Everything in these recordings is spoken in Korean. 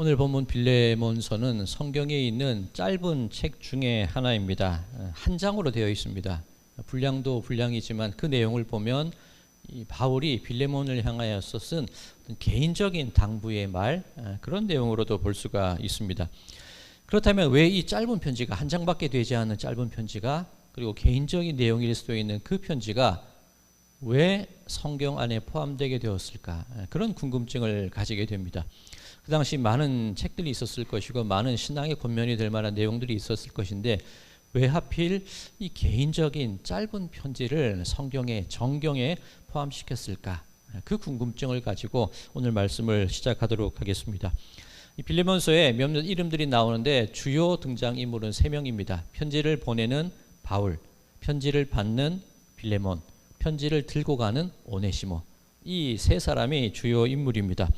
오늘 본문 빌레몬서는 성경에 있는 짧은 책 중에 하나입니다. 한 장으로 되어 있습니다. 분량도 분량이지만 그 내용을 보면 이 바울이 빌레몬을 향하여서 쓴 개인적인 당부의 말, 그런 내용으로도 볼 수가 있습니다. 그렇다면 왜 이 짧은 편지가, 한 장밖에 되지 않은 짧은 편지가, 그리고 개인적인 내용일 수도 있는 그 편지가 왜 성경 안에 포함되게 되었을까? 그런 궁금증을 가지게 됩니다. 그 당시 많은 책들이 있었을 것이고 많은 신앙의 권면이 될 만한 내용들이 있었을 것인데 왜 하필 이 개인적인 짧은 편지를 성경의 정경에 포함시켰을까? 그 궁금증을 가지고 오늘 말씀을 시작하도록 하겠습니다. 이 빌레몬서에 몇몇 이름들이 나오는데 주요 등장인물은 3명입니다. 편지를 보내는 바울, 편지를 받는 빌레몬, 편지를 들고 가는 오네시모, 이 세 사람이 주요 인물입니다.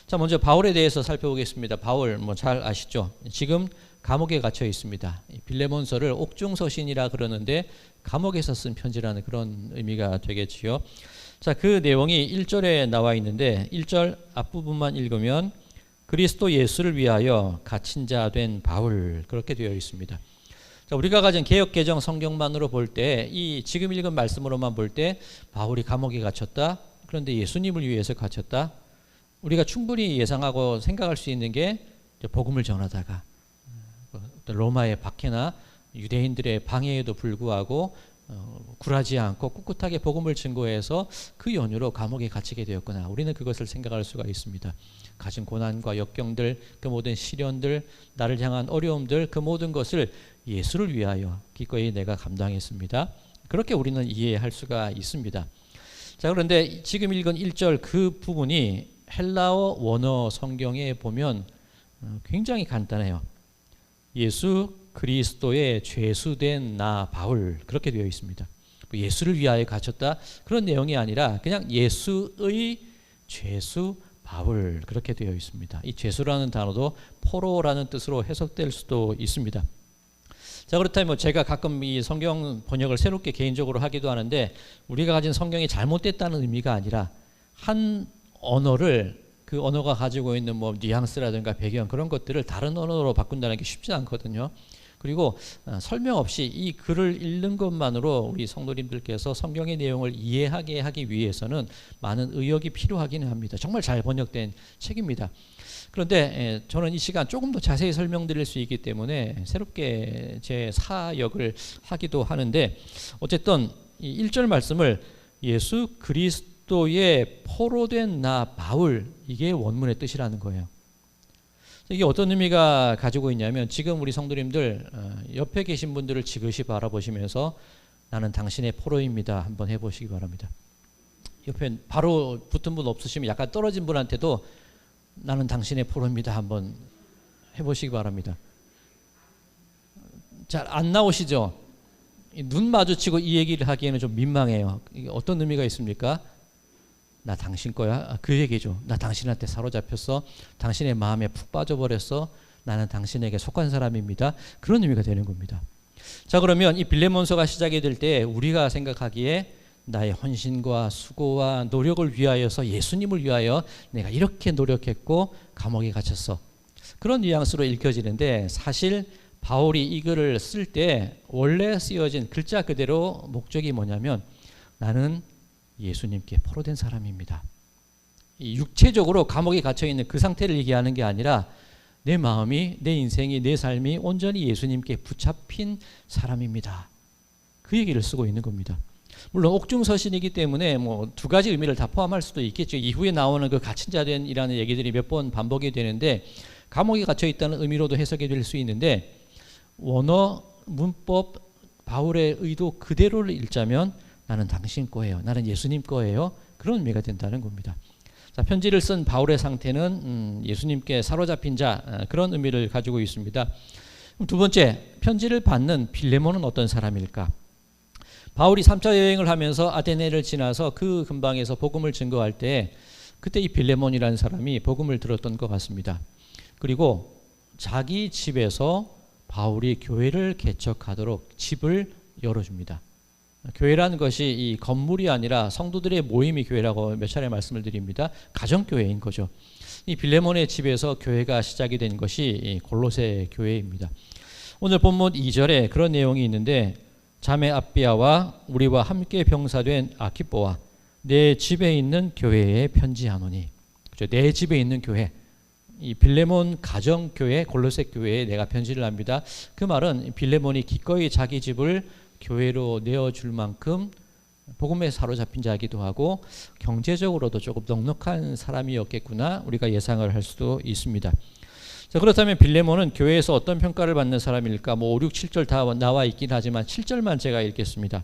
자, 먼저 바울에 대해서 살펴보겠습니다. 바울 잘 아시죠? 지금 감옥에 갇혀 있습니다. 빌레몬서를 옥중서신이라 그러는데 감옥에서 쓴 편지라는 그런 의미가 되겠지요. 자, 그 내용이 1절에 나와 있는데 1절 앞부분만 읽으면 그리스도 예수를 위하여 갇힌 자 된 바울, 그렇게 되어 있습니다. 자, 우리가 가진 개역개정 성경만으로 볼 때, 이 지금 읽은 말씀으로만 볼 때 바울이 감옥에 갇혔다, 그런데 예수님을 위해서 갇혔다, 우리가 충분히 예상하고 생각할 수 있는 게 복음을 전하다가 로마의 박해나 유대인들의 방해에도 불구하고 굴하지 않고 꿋꿋하게 복음을 증거해서 그 연유로 감옥에 갇히게 되었구나, 우리는 그것을 생각할 수가 있습니다. 가진 고난과 역경들, 그 모든 시련들, 나를 향한 어려움들, 그 모든 것을 예수를 위하여 기꺼이 내가 감당했습니다. 그렇게 우리는 이해할 수가 있습니다. 자, 그런데 지금 읽은 1절 그 부분이 헬라어 원어 성경에 보면 굉장히 간단해요. 예수 그리스도의 죄수된 나 바울, 그렇게 되어 있습니다. 예수를 위하여 갇혔다, 그런 내용이 아니라 그냥 예수의 죄수 바울, 그렇게 되어 있습니다. 이 죄수라는 단어도 포로라는 뜻으로 해석될 수도 있습니다. 자, 그렇다면 제가 가끔 이 성경 번역을 새롭게 개인적으로 하기도 하는데, 우리가 가진 성경이 잘못됐다는 의미가 아니라 한 언어를, 그 언어가 가지고 있는 뉘앙스라든가 배경, 그런 것들을 다른 언어로 바꾼다는 게 쉽지 않거든요. 그리고 설명 없이 이 글을 읽는 것만으로 우리 성도님들께서 성경의 내용을 이해하게 하기 위해서는 많은 의역이 필요하기는 합니다. 정말 잘 번역된 책입니다. 그런데 저는 이 시간 조금 더 자세히 설명드릴 수 있기 때문에 새롭게 제 사역을 하기도 하는데, 어쨌든 이 1절 말씀을 예수 그리스도의 포로된 나 바울, 이게 원문의 뜻이라는 거예요. 이게 어떤 의미가 가지고 있냐면, 지금 우리 성도님들 옆에 계신 분들을 지그시 바라보시면서 나는 당신의 포로입니다 한번 해보시기 바랍니다. 옆에 바로 붙은 분 없으시면 약간 떨어진 분한테도 나는 당신의 포로입니다 한번 해보시기 바랍니다. 잘 안 나오시죠? 눈 마주치고 이 얘기를 하기에는 좀 민망해요. 이게 어떤 의미가 있습니까? 나 당신 거야? 그 얘기죠. 나 당신한테 사로잡혔어. 당신의 마음에 푹 빠져버렸어. 나는 당신에게 속한 사람입니다. 그런 의미가 되는 겁니다. 자, 그러면 이 빌레몬서가 시작이 될 때 우리가 생각하기에 나의 헌신과 수고와 노력을 위하여서, 예수님을 위하여 내가 이렇게 노력했고 감옥에 갇혔어, 그런 뉘앙스로 읽혀지는데, 사실 바울이 이 글을 쓸 때 원래 쓰여진 글자 그대로 목적이 뭐냐면, 나는 예수님께 포로된 사람입니다. 이 육체적으로 감옥에 갇혀있는 그 상태를 얘기하는 게 아니라 내 마음이, 내 인생이, 내 삶이 온전히 예수님께 붙잡힌 사람입니다, 그 얘기를 쓰고 있는 겁니다. 물론 옥중서신이기 때문에 두 가지 의미를 다 포함할 수도 있겠죠. 이후에 나오는 그 갇힌 자된이라는 얘기들이 몇 번 반복이 되는데, 감옥에 갇혀 있다는 의미로도 해석이 될 수 있는데, 원어 문법 바울의 의도 그대로를 읽자면 나는 당신 거예요, 나는 예수님 거예요, 그런 의미가 된다는 겁니다. 자, 편지를 쓴 바울의 상태는 예수님께 사로잡힌 자, 그런 의미를 가지고 있습니다. 두 번째, 편지를 받는 빌레몬은 어떤 사람일까? 바울이 3차 여행을 하면서 아테네를 지나서 그 근방에서 복음을 증거할 때, 그때 이 빌레몬이라는 사람이 복음을 들었던 것 같습니다. 그리고 자기 집에서 바울이 교회를 개척하도록 집을 열어줍니다. 교회라는 것이 이 건물이 아니라 성도들의 모임이 교회라고 몇 차례 말씀을 드립니다. 가정교회인 거죠. 이 빌레몬의 집에서 교회가 시작이 된 것이 이 골로새 교회입니다. 오늘 본문 2절에 그런 내용이 있는데 자매 아비아와 우리와 함께 병사된 아키뽀와 내 집에 있는 교회에 편지하노니. 그렇죠? 내 집에 있는 교회, 이 빌레몬 가정교회 골로새 교회에 내가 편지를 합니다. 그 말은 빌레몬이 기꺼이 자기 집을 교회로 내어줄 만큼 복음에 사로잡힌 자이기도 하고 경제적으로도 조금 넉넉한 사람이었겠구나 우리가 예상을 할 수도 있습니다. 자, 그렇다면 빌레몬은 교회에서 어떤 평가를 받는 사람일까? 5, 6, 7절 다 나와 있긴 하지만 7절만 제가 읽겠습니다.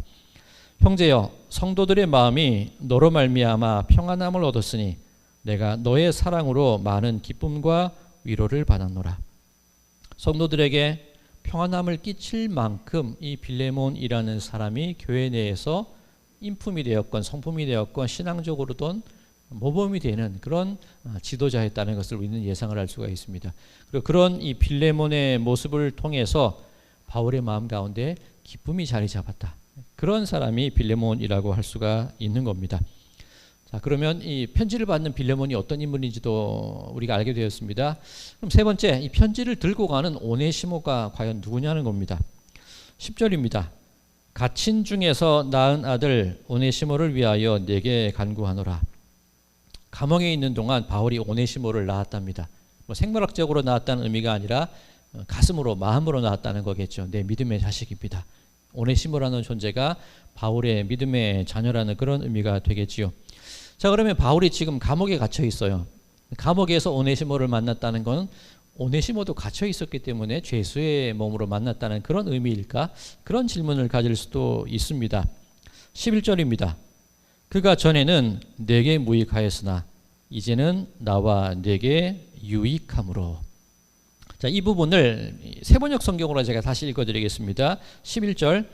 형제여, 성도들의 마음이 너로 말미암아 평안함을 얻었으니 내가 너의 사랑으로 많은 기쁨과 위로를 받았노라. 성도들에게 평안함을 끼칠 만큼 이 빌레몬이라는 사람이 교회 내에서 인품이 되었건 성품이 되었건 신앙적으로든 모범이 되는 그런 지도자였다는 것을 우리는 예상을 할 수가 있습니다. 그리고 그런 이 빌레몬의 모습을 통해서 바울의 마음 가운데 기쁨이 자리 잡았다. 그런 사람이 빌레몬이라고 할 수가 있는 겁니다. 자, 그러면 이 편지를 받는 빌레몬이 어떤 인물인지도 우리가 알게 되었습니다. 그럼 세 번째, 이 편지를 들고 가는 오네시모가 과연 누구냐는 겁니다. 10절입니다. 갇힌 중에서 낳은 아들 오네시모를 위하여 내게 간구하노라. 감옥에 있는 동안 바울이 오네시모를 낳았답니다. 생물학적으로 낳았다는 의미가 아니라 가슴으로 마음으로 낳았다는 거겠죠. 내 믿음의 자식입니다. 오네시모라는 존재가 바울의 믿음의 자녀라는 그런 의미가 되겠지요. 자, 그러면 바울이 지금 감옥에 갇혀 있어요. 감옥에서 오네시모를 만났다는 건 오네시모도 갇혀 있었기 때문에 죄수의 몸으로 만났다는 그런 의미일까? 그런 질문을 가질 수도 있습니다. 11절입니다. 그가 전에는 내게 무익하였으나 이제는 나와 내게 유익함으로. 자, 이 부분을 세번역 성경으로 제가 다시 읽어드리겠습니다. 11절.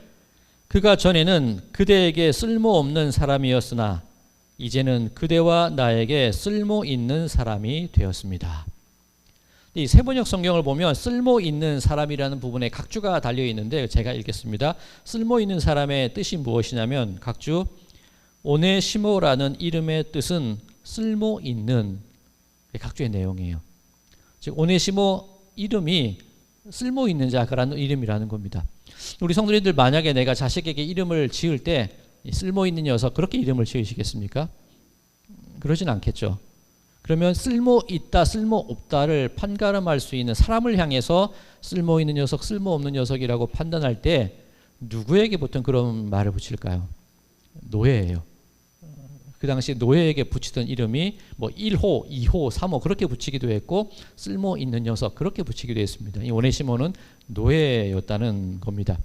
그가 전에는 그대에게 쓸모없는 사람이었으나 이제는 그대와 나에게 쓸모 있는 사람이 되었습니다. 이 세번역 성경을 보면 쓸모 있는 사람이라는 부분에 각주가 달려 있는데 제가 읽겠습니다. 쓸모 있는 사람의 뜻이 무엇이냐면 각주 오네시모라는 이름의 뜻은 쓸모 있는 각주의 내용이에요. 즉 오네시모 이름이 쓸모 있는 자라는 이름이라는 겁니다. 우리 성도님들 만약에 내가 자식에게 이름을 지을 때 쓸모 있는 녀석 그렇게 이름을 지으시겠습니까? 그러진 않겠죠. 그러면 쓸모 있다, 쓸모 없다를 판가름할 수 있는 사람을 향해서 쓸모 있는 녀석, 쓸모 없는 녀석이라고 판단할 때 누구에게 보통 그런 말을 붙일까요? 노예예요. 그 당시 노예에게 붙이던 이름이 1호, 2호, 3호 그렇게 붙이기도 했고 쓸모 있는 녀석 그렇게 붙이기도 했습니다. 이 오네시모는 노예였다는 겁니다.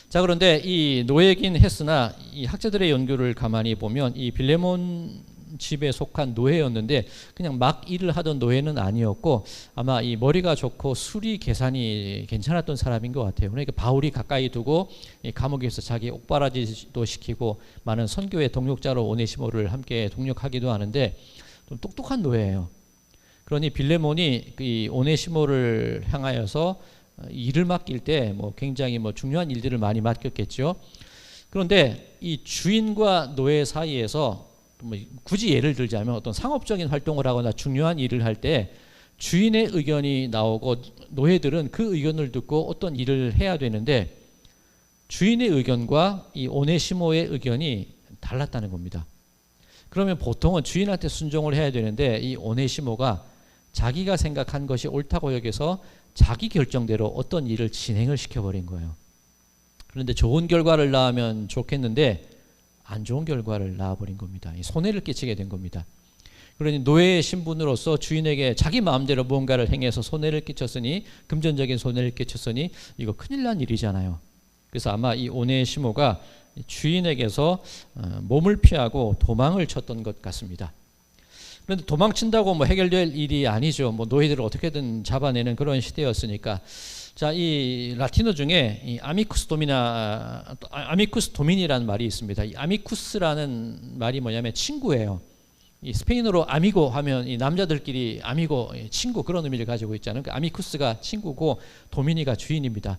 자, 그런데 이 노예긴 했으나 이 학자들의 연구를 가만히 보면 이 빌레몬 집에 속한 노예였는데 그냥 막 일을 하던 노예는 아니었고 아마 이 머리가 좋고 수리 계산이 괜찮았던 사람인 것 같아요. 그러니까 바울이 가까이 두고 이 감옥에서 자기 옥바라지도 시키고 많은 선교의 동력자로 오네시모를 함께 동력하기도 하는데 좀 똑똑한 노예예요. 그러니 빌레몬이 이 오네시모를 향하여서 일을 맡길 때 굉장히 중요한 일들을 많이 맡겼겠죠. 그런데 이 주인과 노예 사이에서 굳이 예를 들자면 어떤 상업적인 활동을 하거나 중요한 일을 할 때 주인의 의견이 나오고 노예들은 그 의견을 듣고 어떤 일을 해야 되는데 주인의 의견과 이 오네시모의 의견이 달랐다는 겁니다. 그러면 보통은 주인한테 순종을 해야 되는데 이 오네시모가 자기가 생각한 것이 옳다고 여겨서 자기 결정대로 어떤 일을 진행을 시켜버린 거예요. 그런데 좋은 결과를 낳으면 좋겠는데 안 좋은 결과를 낳아버린 겁니다. 손해를 끼치게 된 겁니다. 그러니 노예의 신분으로서 주인에게 자기 마음대로 무언가를 행해서 손해를 끼쳤으니 금전적인 손해를 끼쳤으니 이거 큰일 난 일이잖아요. 그래서 아마 이 오네시모가 주인에게서 몸을 피하고 도망을 쳤던 것 같습니다. 그런데 도망친다고 해결될 일이 아니죠. 노예들을 어떻게든 잡아내는 그런 시대였으니까. 자, 이 라틴어 중에 이 아미쿠스 도미니라는 말이 있습니다. 이 아미쿠스라는 말이 뭐냐면 친구예요. 이 스페인어로 아미고 하면 이 남자들끼리 아미고 친구 그런 의미를 가지고 있잖아요. 그러니까 아미쿠스가 친구고 도미니가 주인입니다.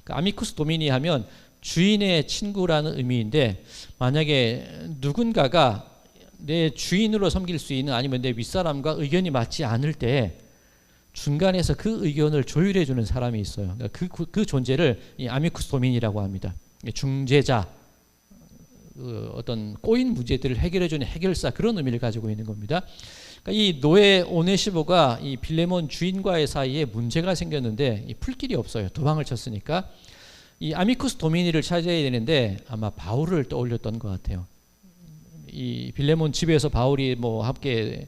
그러니까 아미쿠스 도미니 하면 주인의 친구라는 의미인데 만약에 누군가가 내 주인으로 섬길 수 있는 아니면 내 윗사람과 의견이 맞지 않을 때 중간에서 그 의견을 조율해 주는 사람이 있어요. 그 존재를 이 아미쿠스 도민이라고 합니다. 중재자, 어떤 꼬인 문제들을 해결해 주는 해결사, 그런 의미를 가지고 있는 겁니다. 그러니까 이 노예 오네시모가 이 빌레몬 주인과의 사이에 문제가 생겼는데 풀 길이 없어요. 도망을 쳤으니까. 이 아미쿠스 도미니를 찾아야 되는데 아마 바울을 떠올렸던 것 같아요. 이 빌레몬 집에서 바울이 뭐 함께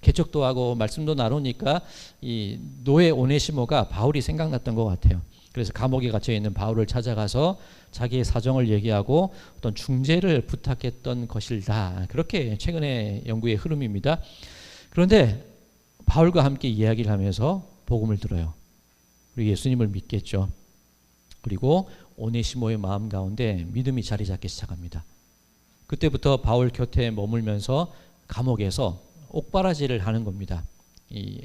개척도 하고 말씀도 나누니까 이 노예 오네시모가 바울이 생각났던 것 같아요. 그래서 감옥에 갇혀 있는 바울을 찾아가서 자기의 사정을 얘기하고 어떤 중재를 부탁했던 것이다. 그렇게 최근의 연구의 흐름입니다. 그런데 바울과 함께 이야기를 하면서 복음을 들어요. 그리고 예수님을 믿겠죠. 그리고 오네시모의 마음 가운데 믿음이 자리 잡기 시작합니다. 그때부터 바울 곁에 머물면서 감옥에서 옥바라지를 하는 겁니다. 이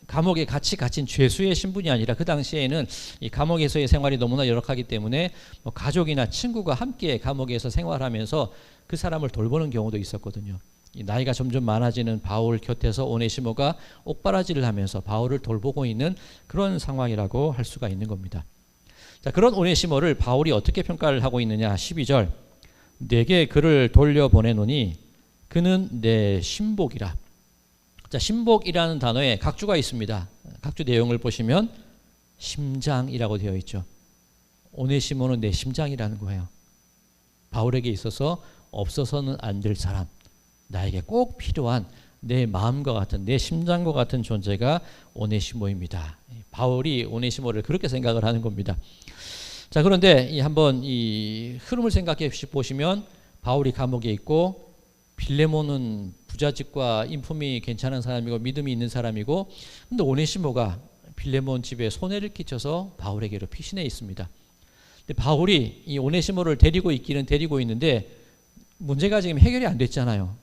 감옥에 같이 갇힌 죄수의 신분이 아니라 그 당시에는 이 감옥에서의 생활이 너무나 열악하기 때문에 뭐 가족이나 친구가 함께 감옥에서 생활하면서 그 사람을 돌보는 경우도 있었거든요. 이 나이가 점점 많아지는 바울 곁에서 오네시모가 옥바라지를 하면서 바울을 돌보고 있는 그런 상황이라고 할 수가 있는 겁니다. 자, 그런 오네시모를 바울이 어떻게 평가를 하고 있느냐. 12절, 내게 그를 돌려보내노니 그는 내 신복이라. 자, 신복이라는 단어에 각주가 있습니다. 각주 내용을 보시면 심장이라고 되어 있죠. 오네시모는 내 심장이라는 거예요. 바울에게 있어서 없어서는 안 될 사람, 나에게 꼭 필요한 내 마음과 같은, 내 심장과 같은 존재가 오네시모입니다. 바울이 오네시모를 그렇게 생각을 하는 겁니다. 자, 그런데 한번 이 흐름을 생각해 보시면 바울이 감옥에 있고 빌레몬은 부자집과 인품이 괜찮은 사람이고 믿음이 있는 사람이고, 근데 오네시모가 빌레몬 집에 손해를 끼쳐서 바울에게로 피신해 있습니다. 근데 바울이 이 오네시모를 데리고 있기는 데리고 있는데 문제가 지금 해결이 안 됐잖아요.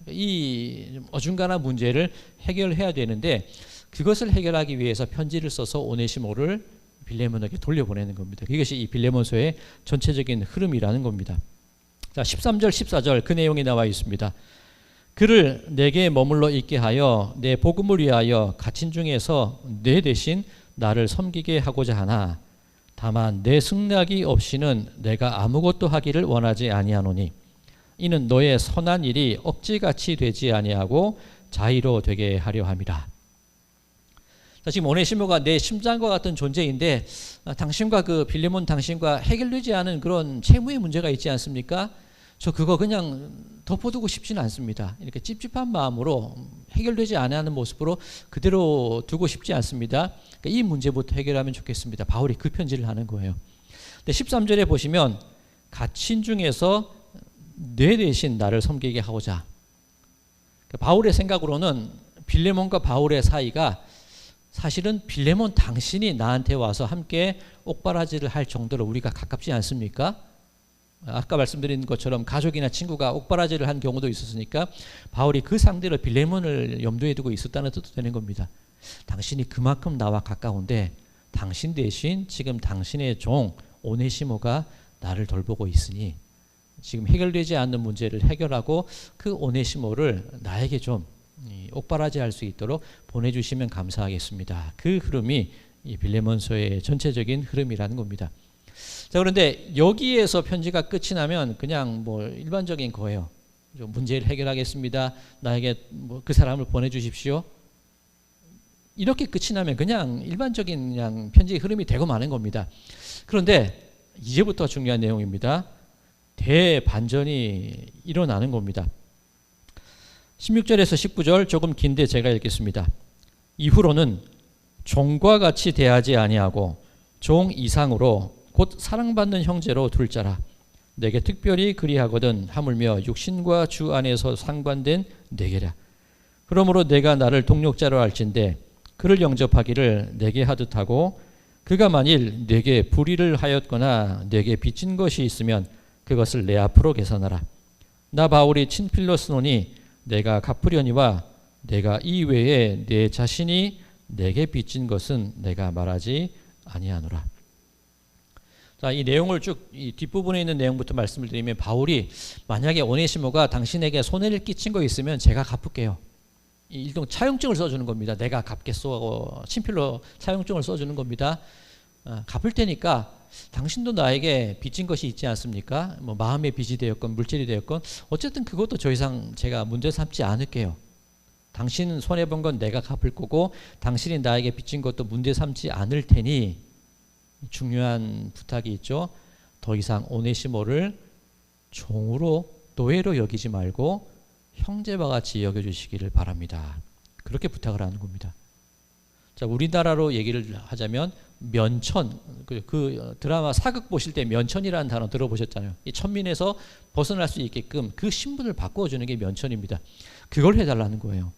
이 어중간한 문제를 해결해야 되는데 그것을 해결하기 위해서 편지를 써서 오네시모를 빌레몬에게 돌려보내는 겁니다. 이것이 이 빌레몬서의 전체적인 흐름이라는 겁니다. 자, 13절 14절 그 내용이 나와 있습니다. 그를 내게 머물러 있게 하여 내 복음을 위하여 갇힌 중에서 내 대신 나를 섬기게 하고자 하나 다만 내 승낙이 없이는 내가 아무것도 하기를 원하지 아니하노니 이는 너의 선한 일이 억지같이 되지 아니하고 자의로 되게 하려 함이라. 자, 지금 오네시모가 내 심장과 같은 존재인데 당신과 그 빌레몬 당신과 해결되지 않은 그런 채무의 문제가 있지 않습니까? 저 그거 그냥 덮어두고 싶지는 않습니다. 이렇게 찝찝한 마음으로 해결되지 않는 모습으로 그대로 두고 싶지 않습니다. 그러니까 이 문제부터 해결하면 좋겠습니다. 바울이 그 편지를 하는 거예요. 근데 13절에 보시면 갇힌 중에서 내 대신 나를 섬기게 하고자. 그러니까 바울의 생각으로는 빌레몬과 바울의 사이가 사실은 빌레몬 당신이 나한테 와서 함께 옥바라지를 할 정도로 우리가 가깝지 않습니까? 아까 말씀드린 것처럼 가족이나 친구가 옥바라지를 한 경우도 있었으니까 바울이 그 상대로 빌레몬을 염두에 두고 있었다는 뜻도 되는 겁니다. 당신이 그만큼 나와 가까운데 당신 대신 지금 당신의 종 오네시모가 나를 돌보고 있으니 지금 해결되지 않는 문제를 해결하고 그 오네시모를 나에게 좀 옥바라지 할 수 있도록 보내주시면 감사하겠습니다. 그 흐름이 이 빌레몬서의 전체적인 흐름이라는 겁니다. 자, 그런데 여기에서 편지가 끝이 나면 그냥 뭐 일반적인 거예요. 좀 문제를 해결하겠습니다. 나에게 뭐 그 사람을 보내주십시오. 이렇게 끝이 나면 그냥 일반적인 그냥 편지의 흐름이 되고 마는 겁니다. 그런데 이제부터 중요한 내용입니다. 대반전이 일어나는 겁니다. 16절에서 19절 조금 긴데 제가 읽겠습니다. 이후로는 종과 같이 대하지 아니하고 종 이상으로 곧 사랑받는 형제로 둘 자라. 내게 특별히 그리하거든 하물며 육신과 주 안에서 상관된 내게라. 그러므로 내가 나를 동력자로 할진대 그를 영접하기를 내게 하듯 하고 그가 만일 내게 불의를 하였거나 내게 빚진 것이 있으면 그것을 내 앞으로 계산하라. 나 바울이 친필로 쓰노니 내가 갚으려니와 내가 이외에 내 자신이 내게 빚진 것은 내가 말하지 아니하노라. 자, 이 내용을 쭉 이 뒷부분에 있는 내용부터 말씀을 드리면 바울이 만약에 오네시모가 당신에게 손해를 끼친 거 있으면 제가 갚을게요. 이 일종 차용증을 써주는 겁니다. 내가 갚겠소. 친필로 차용증을 써주는 겁니다. 갚을 테니까 당신도 나에게 빚진 것이 있지 않습니까? 뭐 마음의 빚이 되었건 물질이 되었건 어쨌든 그것도 더 이상 제가 문제 삼지 않을게요. 당신 손해본 건 내가 갚을 거고 당신이 나에게 빚진 것도 문제 삼지 않을 테니 중요한 부탁이 있죠. 더 이상 오네시모를 종으로 노예로 여기지 말고 형제와 같이 여겨주시기를 바랍니다. 그렇게 부탁을 하는 겁니다. 자, 우리나라로 얘기를 하자면 면천, 그 드라마 사극 보실 때 면천이라는 단어 들어보셨잖아요. 이 천민에서 벗어날 수 있게끔 그 신분을 바꿔주는 게 면천입니다. 그걸 해달라는 거예요.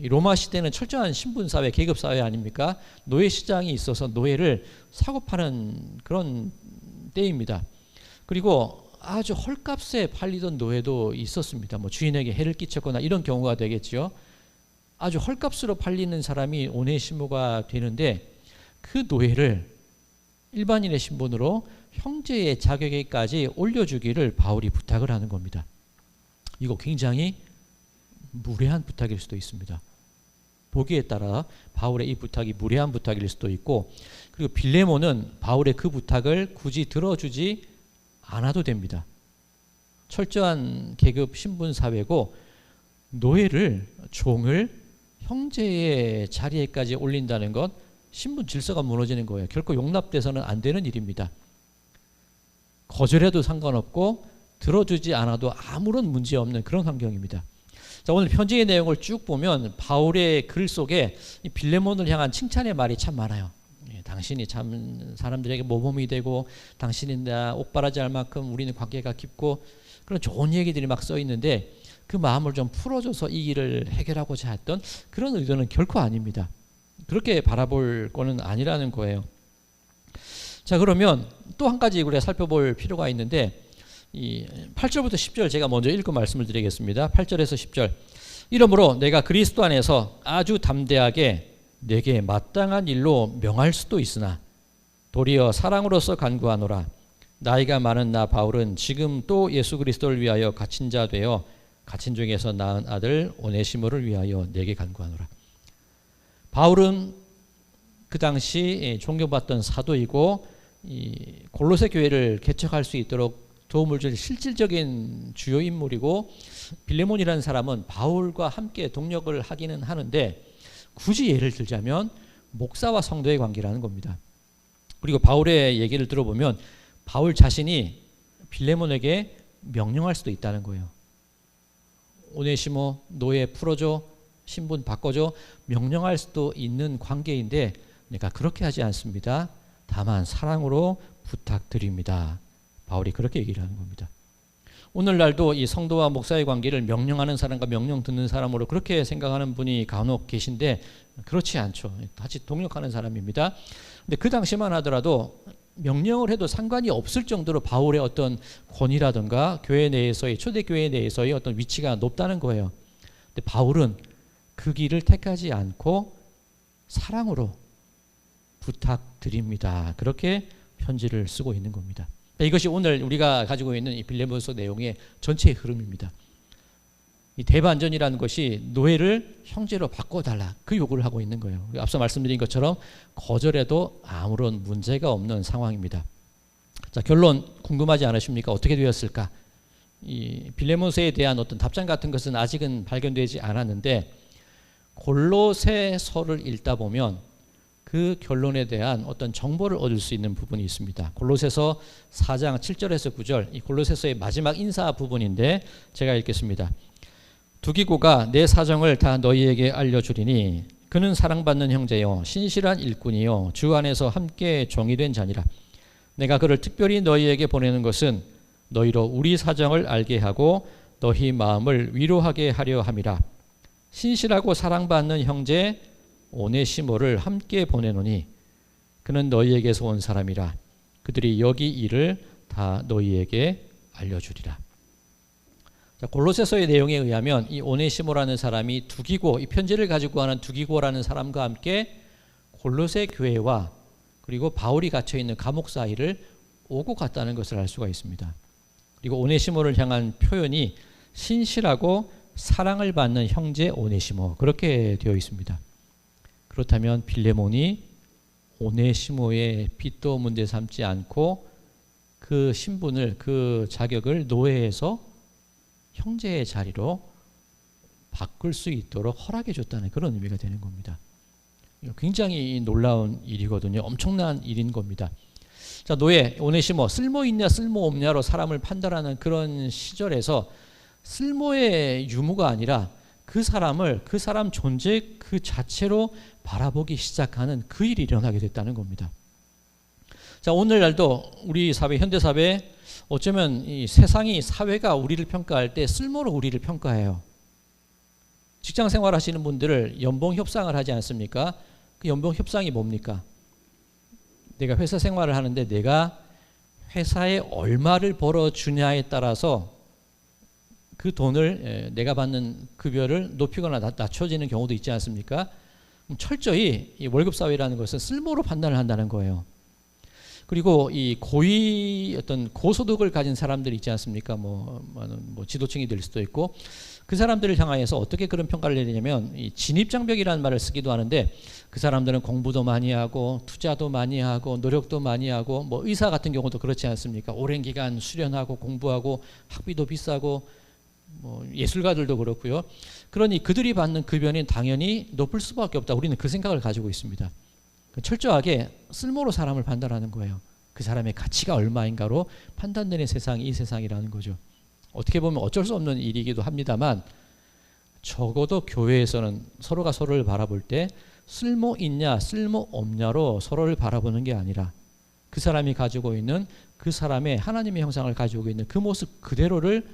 이 로마 시대는 철저한 신분사회, 계급사회 아닙니까? 노예시장이 있어서 노예를 사고 파는 그런 때입니다. 그리고 아주 헐값에 팔리던 노예도 있었습니다. 뭐 주인에게 해를 끼쳤거나 이런 경우가 되겠죠. 아주 헐값으로 팔리는 사람이 오네시모가 되는데 그 노예를 일반인의 신분으로 형제의 자격에까지 올려주기를 바울이 부탁을 하는 겁니다. 이거 굉장히 무례한 부탁일 수도 있습니다. 보기에 따라 바울의 이 부탁이 무례한 부탁일 수도 있고, 그리고 빌레몬은 바울의 그 부탁을 굳이 들어주지 않아도 됩니다. 철저한 계급 신분 사회고 노예를, 종을 형제의 자리에까지 올린다는 것, 신분 질서가 무너지는 거예요. 결코 용납돼서는 안 되는 일입니다. 거절해도 상관없고 들어주지 않아도 아무런 문제 없는 그런 환경입니다. 자, 오늘 편지의 내용을 쭉 보면 바울의 글 속에 이 빌레몬을 향한 칭찬의 말이 참 많아요. 당신이 참 사람들에게 모범이 되고 당신이 나 옥바라지 할 만큼 우리는 관계가 깊고 그런 좋은 얘기들이 막 써 있는데 그 마음을 좀 풀어줘서 이 일을 해결하고자 했던 그런 의도는 결코 아닙니다. 그렇게 바라볼 거는 아니라는 거예요. 자, 그러면 또 한 가지 우리가 살펴볼 필요가 있는데 이 8절부터 10절 제가 먼저 읽고 말씀을 드리겠습니다. 8절에서 10절. 이러므로 내가 그리스도 안에서 아주 담대하게 내게 마땅한 일로 명할 수도 있으나 도리어 사랑으로서 간구하노라. 나이가 많은 나 바울은 지금 또 예수 그리스도를 위하여 갇힌 자 되어 갇힌 중에서 낳은 아들 오네시모를 위하여 내게 간구하노라. 바울은 그 당시 존경받던 사도이고 이 골로새 교회를 개척할 수 있도록 도움을 줄 실질적인 주요 인물이고, 빌레몬이라는 사람은 바울과 함께 동력을 하기는 하는데 굳이 예를 들자면 목사와 성도의 관계라는 겁니다. 그리고 바울의 얘기를 들어보면 바울 자신이 빌레몬에게 명령할 수도 있다는 거예요. 오네시모 노예 풀어줘, 신분 바꿔줘, 명령할 수도 있는 관계인데 내가 그렇게 하지 않습니다. 다만 사랑으로 부탁드립니다. 바울이 그렇게 얘기를 하는 겁니다. 오늘날도 이 성도와 목사의 관계를 명령하는 사람과 명령 듣는 사람으로 그렇게 생각하는 분이 간혹 계신데 그렇지 않죠. 같이 동력하는 사람입니다. 근데 그 당시만 하더라도 명령을 해도 상관이 없을 정도로 바울의 어떤 권위라든가 교회 내에서의, 초대교회 내에서의 어떤 위치가 높다는 거예요. 근데 바울은 그 길을 택하지 않고 사랑으로 부탁드립니다. 그렇게 편지를 쓰고 있는 겁니다. 이것이 오늘 우리가 가지고 있는 이 빌레몬서 내용의 전체의 흐름입니다. 이 대반전이라는 것이 노예를 형제로 바꿔달라, 그 요구를 하고 있는 거예요. 앞서 말씀드린 것처럼 거절해도 아무런 문제가 없는 상황입니다. 자, 결론 궁금하지 않으십니까? 어떻게 되었을까? 이 빌레몬서에 대한 어떤 답장 같은 것은 아직은 발견되지 않았는데 골로새서를 읽다 보면 그 결론에 대한 어떤 정보를 얻을 수 있는 부분이 있습니다. 골로새서 4장 7절에서 9절, 이 골로새서의 마지막 인사 부분인데 제가 읽겠습니다. 두기고가 내 사정을 다 너희에게 알려주리니 그는 사랑받는 형제요 신실한 일꾼이요 주 안에서 함께 종이 된 자니라. 내가 그를 특별히 너희에게 보내는 것은 너희로 우리 사정을 알게 하고 너희 마음을 위로하게 하려 함이라. 신실하고 사랑받는 형제 오네시모를 함께 보내노니 그는 너희에게서 온 사람이라. 그들이 여기 일을 다 너희에게 알려주리라. 자, 골로새서의 내용에 의하면 이 오네시모라는 사람이 두기고, 이 편지를 가지고 가는 두기고라는 사람과 함께 골로새 교회와 그리고 바울이 갇혀 있는 감옥 사이를 오고 갔다는 것을 알 수가 있습니다. 그리고 오네시모를 향한 표현이 신실하고 사랑을 받는 형제 오네시모, 그렇게 되어 있습니다. 그렇다면 빌레몬이 오네시모의 빚도 문제 삼지 않고 그 신분을, 그 자격을 노예에서 형제의 자리로 바꿀 수 있도록 허락해 줬다는 그런 의미가 되는 겁니다. 굉장히 놀라운 일이거든요. 엄청난 일인 겁니다. 자, 노예 오네시모, 쓸모있냐 쓸모없냐로 사람을 판단하는 그런 시절에서 쓸모의 유무가 아니라 그 사람을, 그 사람 존재 그 자체로 바라보기 시작하는 그 일이 일어나게 됐다는 겁니다. 자, 오늘날도 우리 사회, 현대 사회에 어쩌면 이 세상이, 사회가 우리를 평가할 때 쓸모로 우리를 평가해요. 직장 생활 하시는 분들을 연봉 협상을 하지 않습니까? 그 연봉 협상이 뭡니까? 내가 회사 생활을 하는데 내가 회사에 얼마를 벌어주냐에 따라서 그 돈을, 내가 받는 급여를 높이거나 낮춰지는 경우도 있지 않습니까? 철저히 이 월급 사회라는 것은 쓸모로 판단을 한다는 거예요. 그리고 이 고위 어떤 고소득을 가진 사람들 있지 않습니까? 뭐 지도층이 될 수도 있고, 그 사람들을 향하여서 어떻게 그런 평가를 내리냐면 이 진입장벽이라는 말을 쓰기도 하는데, 그 사람들은 공부도 많이 하고 투자도 많이 하고 노력도 많이 하고, 뭐 의사 같은 경우도 그렇지 않습니까? 오랜 기간 수련하고 공부하고 학비도 비싸고, 뭐 예술가들도 그렇고요. 그러니 그들이 받는 급여는 당연히 높을 수밖에 없다. 우리는 그 생각을 가지고 있습니다. 철저하게 쓸모로 사람을 판단하는 거예요. 그 사람의 가치가 얼마인가로 판단되는 세상이 이 세상이라는 거죠. 어떻게 보면 어쩔 수 없는 일이기도 합니다만, 적어도 교회에서는 서로가 서로를 바라볼 때 쓸모 있냐 쓸모 없냐로 서로를 바라보는 게 아니라 그 사람이 가지고 있는, 그 사람의 하나님의 형상을 가지고 있는 그 모습 그대로를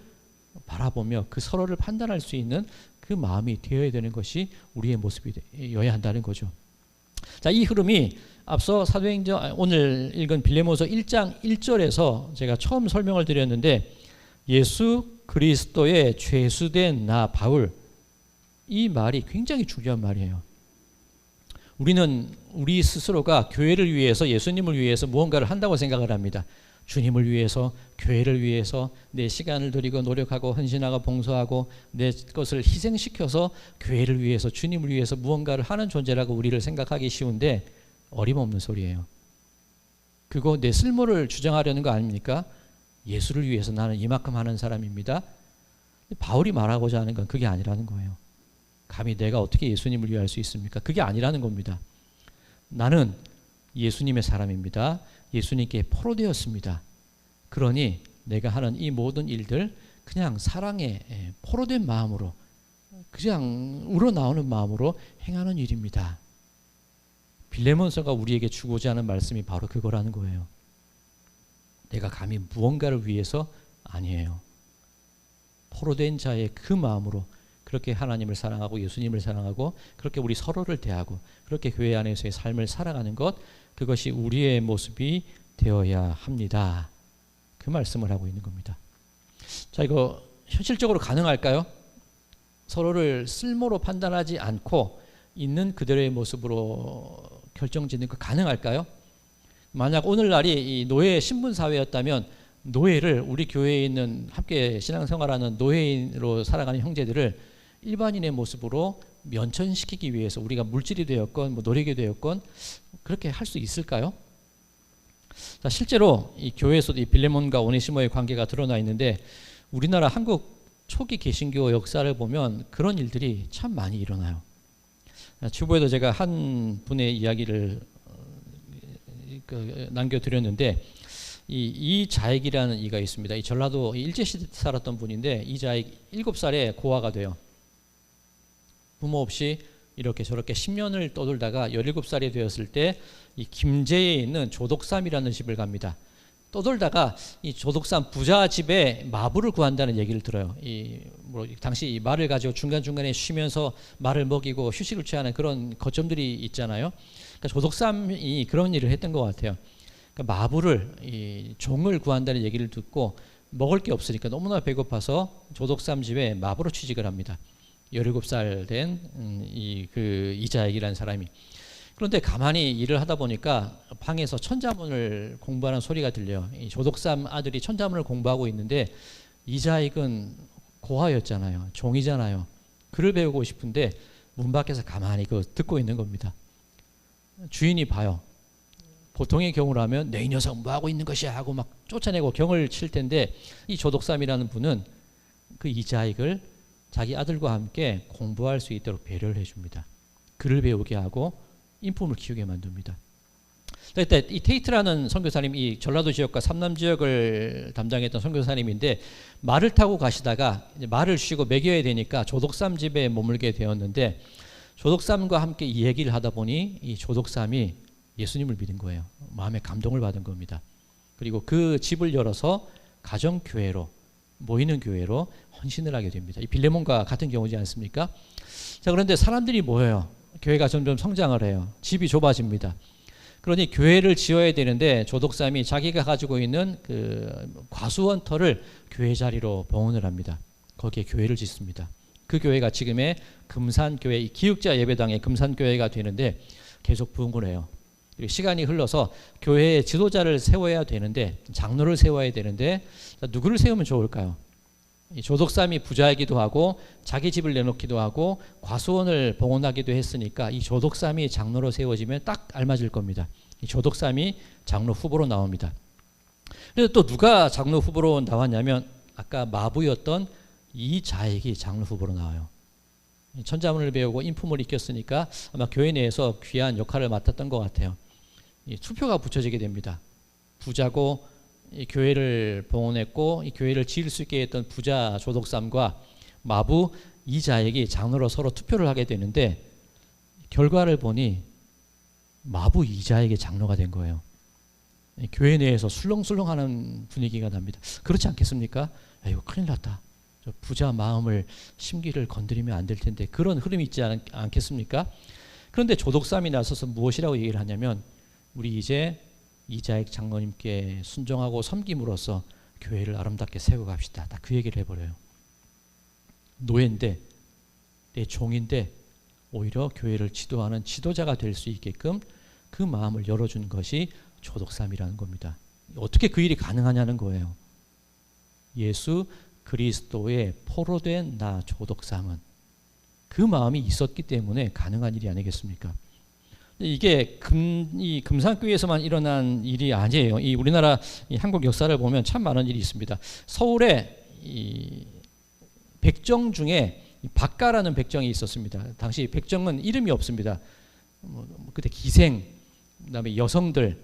바라보며 그 서로를 판단할 수 있는 그 마음이 되어야 되는 것이 우리의 모습이어야 한다는 거죠. 자, 이 흐름이 앞서 사도행전, 오늘 읽은 빌레몬서 1장 1절에서 제가 처음 설명을 드렸는데, 예수 그리스도의 죄수된 나 바울, 이 말이 굉장히 중요한 말이에요. 우리는 우리 스스로가 교회를 위해서, 예수님을 위해서 무언가를 한다고 생각을 합니다. 주님을 위해서, 교회를 위해서 내 시간을 들이고 노력하고 헌신하고 봉사하고 내 것을 희생시켜서 교회를 위해서, 주님을 위해서 무언가를 하는 존재라고 우리를 생각하기 쉬운데 어림없는 소리예요. 그거 내 쓸모를 주장하려는 거 아닙니까? 예수를 위해서 나는 이만큼 하는 사람입니다. 바울이 말하고자 하는 건 그게 아니라는 거예요. 감히 내가 어떻게 예수님을 위할 수 있습니까? 그게 아니라는 겁니다. 나는 예수님의 사람입니다. 예수님께 포로되었습니다. 그러니 내가 하는 이 모든 일들 그냥 사랑에 포로된 마음으로, 그냥 우러나오는 마음으로 행하는 일입니다. 빌레몬서가 우리에게 주고자 하는 말씀이 바로 그거라는 거예요. 내가 감히 무언가를 위해서 아니에요. 포로된 자의 그 마음으로 그렇게 하나님을 사랑하고 예수님을 사랑하고 그렇게 우리 서로를 대하고 그렇게 교회 안에서의 삶을 살아가는 것, 그것이 우리의 모습이 되어야 합니다. 그 말씀을 하고 있는 겁니다. 자, 이거 현실적으로 가능할까요? 서로를 쓸모로 판단하지 않고 있는 그대로의 모습으로 결정짓는 거 가능할까요? 만약 오늘날이 이 노예 신분 사회였다면 노예를, 우리 교회에 있는 함께 신앙생활하는 노예인으로 살아가는 형제들을 일반인의 모습으로 면천시키기 위해서 우리가 물질이 되었건 뭐 노력이 되었건 그렇게 할 수 있을까요? 자, 실제로 이 교회에서도 이 빌레몬과 오네시모의 관계가 드러나 있는데, 우리나라 한국 초기 개신교 역사를 보면 그런 일들이 참 많이 일어나요. 주보에도 제가 한 분의 이야기를 남겨드렸는데, 이자익이라는 이가 있습니다. 이 전라도 일제시대 살았던 분인데, 이자익 7살에 고아가 돼요. 부모 없이 이렇게 저렇게 10년을 떠돌다가 17살이 되었을 때 이 김제에 있는 조독삼이라는 집을 갑니다. 떠돌다가 이 조독삼 부자 집에 마부를 구한다는 얘기를 들어요. 당시 이 말을 가지고 중간중간에 쉬면서 말을 먹이고 휴식을 취하는 그런 거점들이 있잖아요. 그러니까 조독삼이 그런 일을 했던 것 같아요. 그러니까 마부를, 이 종을 구한다는 얘기를 듣고 먹을 게 없으니까 너무나 배고파서 조독삼 집에 마부로 취직을 합니다. 17살 된 이자익이라는 사람이. 그런데 가만히 일을 하다 보니까 방에서 천자문을 공부하는 소리가 들려요. 이 조독삼 아들이 천자문을 공부하고 있는데 이자익은 고아였잖아요. 종이잖아요. 글을 배우고 싶은데 문 밖에서 가만히 그거 듣고 있는 겁니다. 주인이 봐요. 보통의 경우라면 내 이 녀석 뭐 하고 있는 것이야 하고 막 쫓아내고 경을 칠 텐데 이 조독삼이라는 분은 그 이자익을 자기 아들과 함께 공부할 수 있도록 배려를 해줍니다. 글을 배우게 하고 인품을 키우게 만듭니다. 그때 이 테이트라는 선교사님, 이 전라도 지역과 삼남 지역을 담당했던 선교사님인데 말을 타고 가시다가 이제 말을 쉬고 먹여야 되니까 조독삼 집에 머물게 되었는데 조독삼과 함께 이 얘기를 하다 보니 이 조독삼이 예수님을 믿은 거예요. 마음에 감동을 받은 겁니다. 그리고 그 집을 열어서 가정교회로, 모이는 교회로 헌신을 하게 됩니다. 이 빌레몬과 같은 경우지 않습니까? 자, 그런데 사람들이 모여요. 교회가 점점 성장을 해요. 집이 좁아집니다. 그러니 교회를 지어야 되는데 조독삼이 자기가 가지고 있는 그 과수원터를 교회 자리로 봉헌을 합니다. 거기에 교회를 짓습니다. 그 교회가 지금의 금산교회, 기육자 예배당의 금산교회가 되는데 계속 부흥을 해요. 시간이 흘러서 교회의 지도자를 세워야 되는데, 장로를 세워야 되는데 누구를 세우면 좋을까요? 이 조독삼이 부자이기도 하고 자기 집을 내놓기도 하고 과수원을 봉헌하기도 했으니까 이 조독삼이 장로로 세워지면 딱 알맞을 겁니다. 이 조독삼이 장로 후보로 나옵니다. 그래서 또 누가 장로 후보로 나왔냐면 아까 마부였던 이자익이 장로 후보로 나와요. 천자문을 배우고 인품을 익혔으니까 아마 교회 내에서 귀한 역할을 맡았던 것 같아요. 이 투표가 붙여지게 됩니다. 부자고 이 교회를 봉헌했고 이 교회를 지을 수 있게 했던 부자 조독삼과 마부 이자익이 장로로 서로 투표를 하게 되는데 결과를 보니 마부 이자익이 장로가 된 거예요. 교회 내에서 술렁술렁하는 분위기가 납니다. 그렇지 않겠습니까? 이거 큰일 났다. 저 부자 마음을 심기를 건드리면 안 될 텐데 그런 흐름이 있지 않겠습니까? 그런데 조독삼이 나서서 무엇이라고 얘기를 하냐면 우리 이제 이자익 장로님께 순종하고 섬김으로써 교회를 아름답게 세워갑시다. 딱 그 얘기를 해버려요. 노예인데 내 종인데 오히려 교회를 지도하는 지도자가 될 수 있게끔 그 마음을 열어준 것이 조독삼이라는 겁니다. 어떻게 그 일이 가능하냐는 거예요. 예수 그리스도의 포로된 나 조독삼은 그 마음이 있었기 때문에 가능한 일이 아니겠습니까? 이게 이 금산교회에서만 일어난 일이 아니에요. 이 우리나라 이 한국 역사를 보면 참 많은 일이 있습니다. 서울에 이 백정 중에 박가라는 백정이 있었습니다. 당시 백정은 이름이 없습니다. 그때 기생, 그다음에 여성들,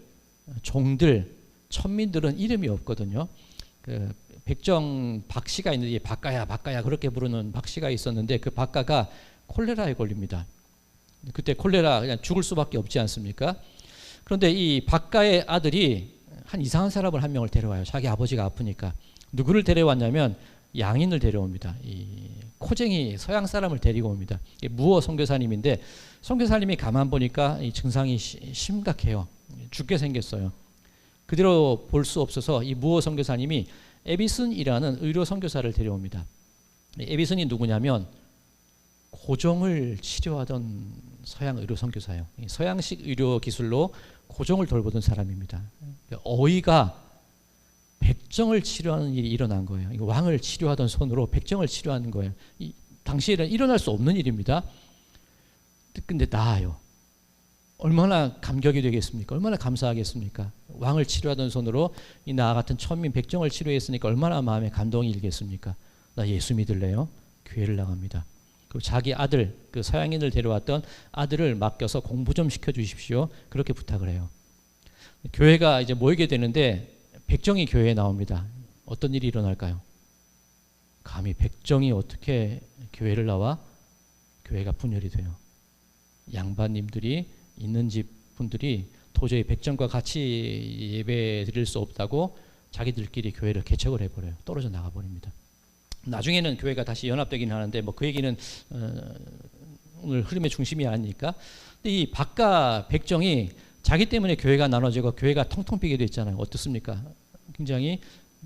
종들, 천민들은 이름이 없거든요. 그 백정 박씨가 있는데 박가야 박가야 그렇게 부르는 박씨가 있었는데 그 박가가 콜레라에 걸립니다. 그때 콜레라 그냥 죽을 수밖에 없지 않습니까? 그런데 이 박가의 아들이 한 이상한 사람을 한 명을 데려와요. 자기 아버지가 아프니까. 누구를 데려왔냐면 양인을 데려옵니다. 이 코쟁이 서양 사람을 데리고 옵니다. 무어 선교사님인데 선교사님이 가만 보니까 이 증상이 심각해요. 죽게 생겼어요. 그대로 볼 수 없어서 이 무어 선교사님이 에비슨이라는 의료 선교사를 데려옵니다. 에비슨이 누구냐면 고종을 치료하던 서양 의료 선교사예요. 서양식 의료 기술로 고종을 돌보던 사람입니다. 어이가 백정을 치료하는 일이 일어난 거예요. 왕을 치료하던 손으로 백정을 치료하는 거예요. 당시에는 일어날 수 없는 일입니다. 근데 나아요. 얼마나 감격이 되겠습니까? 얼마나 감사하겠습니까? 왕을 치료하던 손으로 이 나 같은 천민 백정을 치료했으니까 얼마나 마음에 감동이 일겠습니까? 나 예수 믿을래요? 교회를 나갑니다. 그리고 자기 아들, 그 서양인을 데려왔던 아들을 맡겨서 공부 좀 시켜주십시오. 그렇게 부탁을 해요. 교회가 이제 모이게 되는데 백정이 교회에 나옵니다. 어떤 일이 일어날까요? 감히 백정이 어떻게 교회를 나와? 교회가 분열이 돼요. 양반님들이 있는 집 분들이 도저히 백정과 같이 예배 드릴 수 없다고 자기들끼리 교회를 개척을 해버려요. 떨어져 나가버립니다. 나중에는 교회가 다시 연합되긴 하는데 뭐 그 얘기는 오늘 흐름의 중심이 아니니까. 근데 이 박가 백정이 자기 때문에 교회가 나눠지고 교회가 텅텅 비게 됐잖아요. 어떻습니까? 굉장히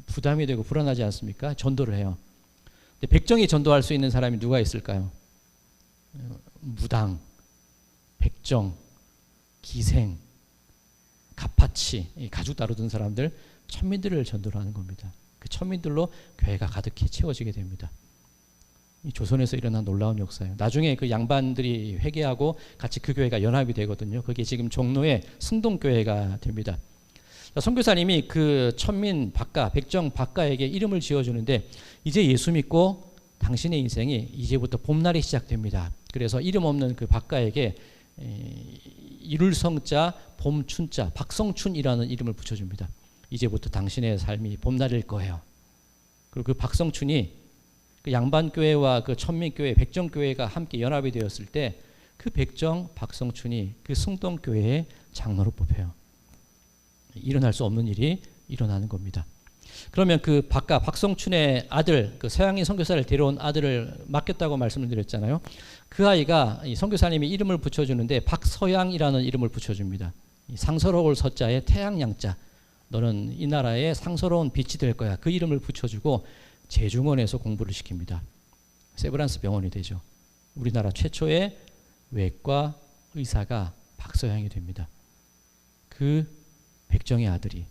부담이 되고 불안하지 않습니까? 전도를 해요. 근데 백정이 전도할 수 있는 사람이 누가 있을까요? 무당, 백정, 기생, 갑파치, 가죽 다루던 사람들, 천민들을 전도를 하는 겁니다. 그 천민들로 교회가 가득히 채워지게 됩니다. 이 조선에서 일어난 놀라운 역사예요. 나중에 그 양반들이 회개하고 같이 그 교회가 연합이 되거든요. 그게 지금 종로의 승동교회가 됩니다. 선교사님이 그 천민 박가, 백정 박가에게 이름을 지어주는데 이제 예수 믿고 당신의 인생이 이제부터 봄날이 시작됩니다. 그래서 이름 없는 그 박가에게 이룰 성자, 봄춘자, 박성춘이라는 이름을 붙여줍니다. 이제부터 당신의 삶이 봄날일 거예요. 그리고 그 박성춘이 그 양반교회와 그 천민교회, 백정교회가 함께 연합이 되었을 때 그 백정, 박성춘이 그 승동교회의 장로로 뽑혀요. 일어날 수 없는 일이 일어나는 겁니다. 그러면 그 박가, 박성춘의 아들, 그 서양인 선교사를 데려온 아들을 맡겼다고 말씀을 드렸잖아요. 그 아이가 이 선교사님이 이름을 붙여주는데 박서양이라는 이름을 붙여줍니다. 이 상서로울 서자에 태양양자, 너는 이 나라의 상서로운 빛이 될 거야. 그 이름을 붙여주고 재중원에서 공부를 시킵니다. 세브란스 병원이 되죠. 우리나라 최초의 외과 의사가 박서양이 됩니다. 그 백정의 아들이,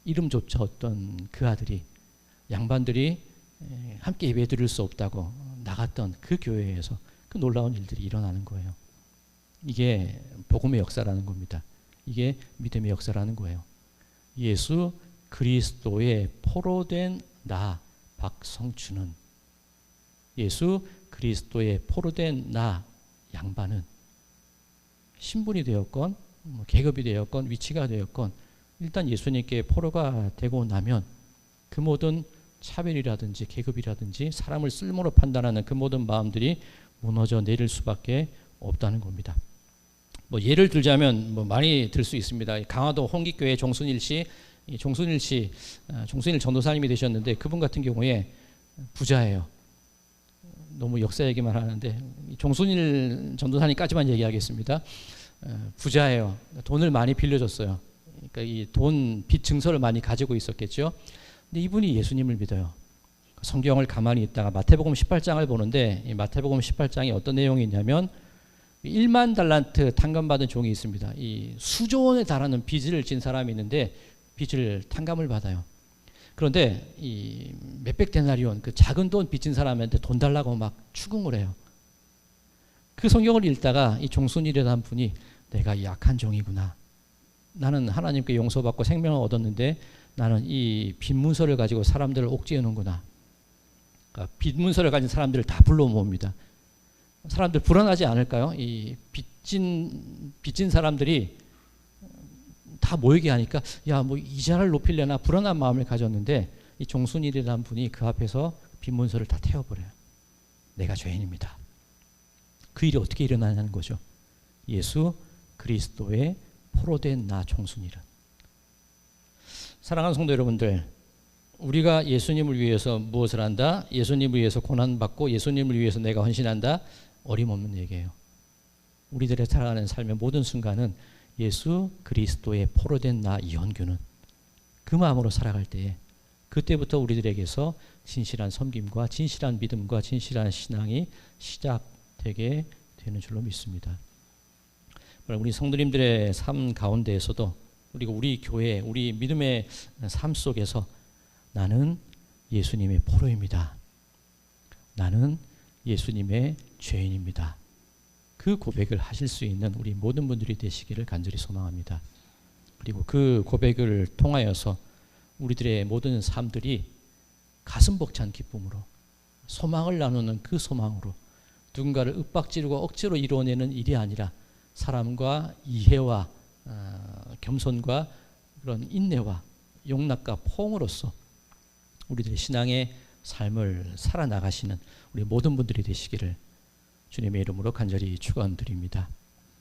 이름조차 없던 그 아들이 양반들이 함께 예배 드릴 수 없다고 나갔던 그 교회에서 그 놀라운 일들이 일어나는 거예요. 이게 복음의 역사라는 겁니다. 이게 믿음의 역사라는 거예요. 예수 그리스도의 포로된 나 박성춘은, 예수 그리스도의 포로된 나 양반은 신분이 되었건 계급이 되었건 위치가 되었건 일단 예수님께 포로가 되고 나면 그 모든 차별이라든지 계급이라든지 사람을 쓸모로 판단하는 그 모든 마음들이 무너져 내릴 수밖에 없다는 겁니다. 뭐 예를 들자면 뭐 많이 들 수 있습니다. 강화도 홍기교회 종순일 씨, 종순일 전도사님이 되셨는데 그분 같은 경우에 부자예요. 너무 역사 얘기만 하는데 종순일 전도사님까지만 얘기하겠습니다. 부자예요. 돈을 많이 빌려줬어요. 그러니까 이 돈 빚 증서를 많이 가지고 있었겠죠. 근데 이분이 예수님을 믿어요. 성경을 가만히 있다가 마태복음 18장을 보는데 이 마태복음 18장이 어떤 내용이 있냐면 1만 달란트 탕감받은 종이 있습니다. 이 수조 원에 달하는 빚을 진 사람이 있는데 빚을 탕감을 받아요. 그런데 이 몇백 데나리온 그 작은 돈 빚진 사람한테 돈 달라고 막 추궁을 해요. 그 성경을 읽다가 이 종순일이라는 분이 내가 약한 종이구나. 나는 하나님께 용서받고 생명을 얻었는데 나는 이 빚문서를 가지고 사람들을 옥죄하는구나. 그러니까 빚문서를 가진 사람들을 다 불러 모읍니다. 사람들 불안하지 않을까요? 이 빚진 사람들이 다 모이게 하니까 야, 뭐 이자를 높이려나 불안한 마음을 가졌는데 이 종순일이라는 분이 그 앞에서 빚문서를 다 태워버려요. 내가 죄인입니다. 그 일이 어떻게 일어나냐는 거죠. 예수 그리스도의 포로된 나 종순일은. 사랑하는 성도 여러분들, 우리가 예수님을 위해서 무엇을 한다? 예수님을 위해서 고난받고 예수님을 위해서 내가 헌신한다? 어림없는 얘기예요. 우리들의 살아가는 삶의 모든 순간은 예수 그리스도의 포로된 나 이현규는 그 마음으로 살아갈 때에 그때부터 우리들에게서 진실한 섬김과 진실한 믿음과 진실한 신앙이 시작되게 되는 줄로 믿습니다. 우리 성도님들의 삶 가운데에서도 그리고 우리 교회, 우리 믿음의 삶 속에서 나는 예수님의 포로입니다. 나는 예수님의 죄인입니다. 그 고백을 하실 수 있는 우리 모든 분들이 되시기를 간절히 소망합니다. 그리고 그 고백을 통하여서 우리들의 모든 삶들이 가슴 벅찬 기쁨으로 소망을 나누는 그 소망으로 누군가를 윽박지르고 억지로 이루어내는 일이 아니라 사람과 이해와 겸손과 그런 인내와 용납과 포옹으로서 우리들의 신앙의 삶을 살아나가시는 우리 모든 분들이 되시기를 주님의 이름으로 간절히 축원드립니다.